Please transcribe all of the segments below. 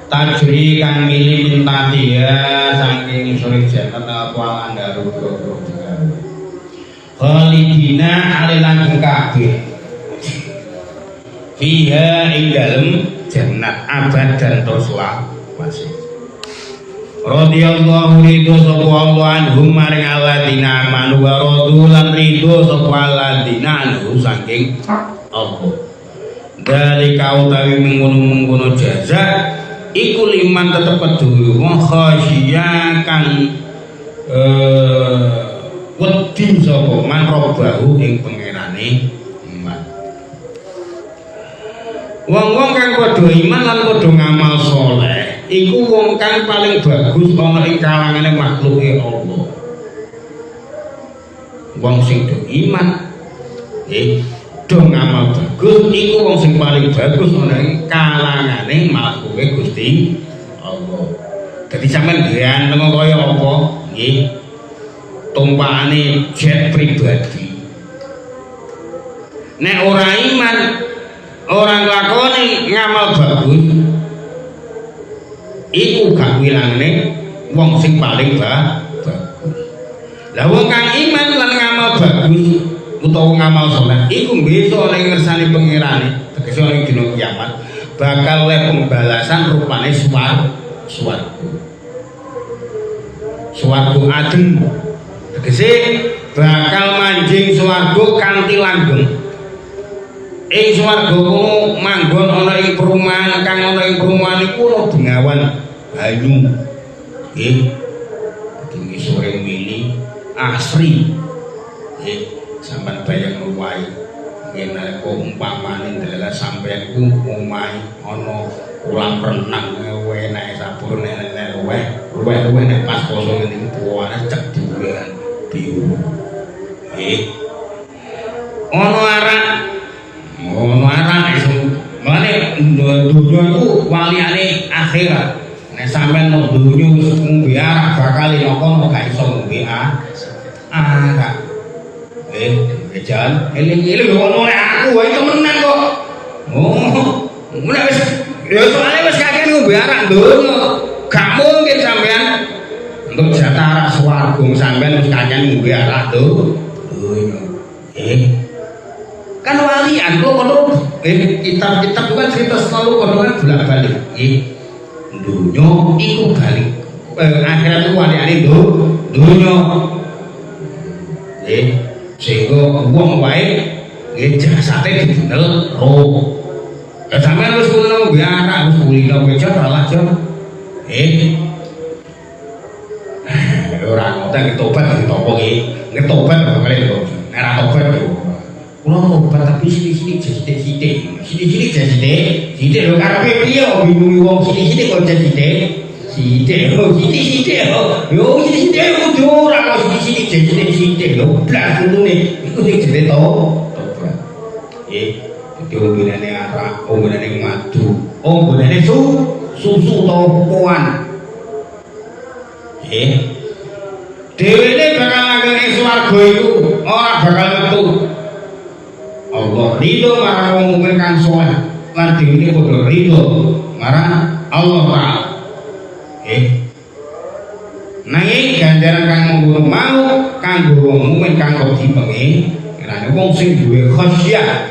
tajri kang mili mintatiya saking suri jannat apa andaru khalidina alilan kabeh fiha ing dalem jannat abad dan teruslah masih radhiyallahu ridho sapa Allah anhum maring alladzina amanu wa radu lan ridho sapa alladzina anhu saking Allah dari kau tawi mengkono-mengkono jaza iku liman tetep peduli wong khasyiya kang wedi sapa man robahu ing pangerane iman. Wong-wong kang padha iman lan padha ngamal saleh iku wong kang paling bagus ana ing kalangane makhluke Allah. Wong sing do iman do ngamal bagus iku wong sing paling bagus ana ing kalangane makhluke Gusti Allah. Dadi sampean ganteng kaya apa? Nggih. Tumpakane jet pribadi. Nek ora iman, ora nglakoni ngamal bagus, iku gak wilangane wong sing paling bagus. Lah wong kang iman lan ngamal bagus utawa ngamal saleh iku besok ning ngersane pangerane tegese ning dina kiamat bakal oleh pembalasan rupane swarga adem tegese bakal manjing swarga kanthi langgeng ing swarga kono manggon ana ing perumahan kang ana ing perumahan iku ana bengawan banyu nggih dadi sore mili asri nggih sampeyan bayang wae yen nalika umpamane dalah sampeyan ku omahe ana kolam renang enake sabur nek luweh nek pas poso ngene puane cek duwean biru ana aran iso mane dunya iku waliane akhirat nek sampeyan nang dunya wis ngombe arak bakal kono gak iso ngombe arak jalan eling-eling ngono nek aku wae temenan kok. Oh, nek wis ya soalnya wis kakek ngombe arak donya. Gak mungkin sampean untuk jatah arak swarga sampean wis kakek ngombe arak donya. Kan walian kok kono kitab-kitab bukan cerita selalu kono kan bolak-balik. Donya iku balik. Akhirat itu waliane donya. Sehingga wong wae nggih jasate dibendel roh. Ya sampeyan wis ngono biara wis kulino kejo salah jo. Ora ngoten tobat ditopo iki. Nek tobat bakal itu. Nek ora tobat yo. Kulo tobat tapi sithik-sithik sithik-sithik. Sithik-sithik sithik lho karepe piye bingung wong sithik-sithik kok sithik. Sithik yo sithik-sithik yo sithik-sithik kudu ora kok sithik-sithik lho blas ngene iku sing jenenge tobat. Dadi ombene arak, ombene madu, ombene susu topoan. Dhewene bakal langgeng swarga iku ora bakal metu. Allah ridho marang wong mukmin kang saleh lan dhewene padha ridho marang Allah Ta'ala. Nanging ganjaran kang mungguh mau kanggo wong mukmin kang wedi pengen wong sing duwe khasyah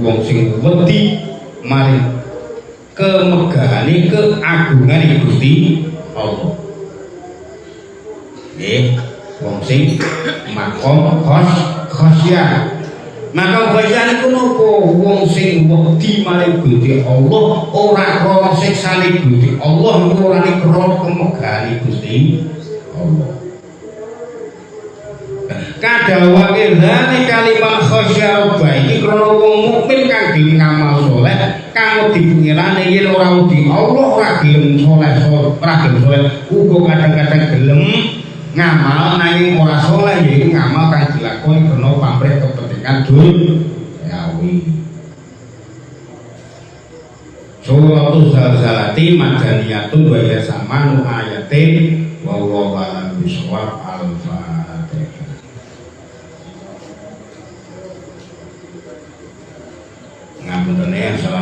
wong sing wedi maring kemegahane keagungane Gusti Allah wong sing makom khasyah. Maka khasyah iku napa wong sing wedi maring Gusti Allah ora krana siksane Gusti Allah ora ning krana kemegahane Gusti Allah. Kadawake zane kalimat khasyah iki krana wong mukmin kang dhewe ngamal saleh kang wedi pengerane yen ora wedi Allah ora gelem saleh uga kadang-kadang gelem ngamal nanging ora saleh yaiku ngamal kang dilakoni karena pamrih kepentingan duniawi. Suratul Zalzalati madaniyatun wa yasamanu ayatin wa wallahu a'lam bishawab. Al-Fatihah. Ngapunten ya.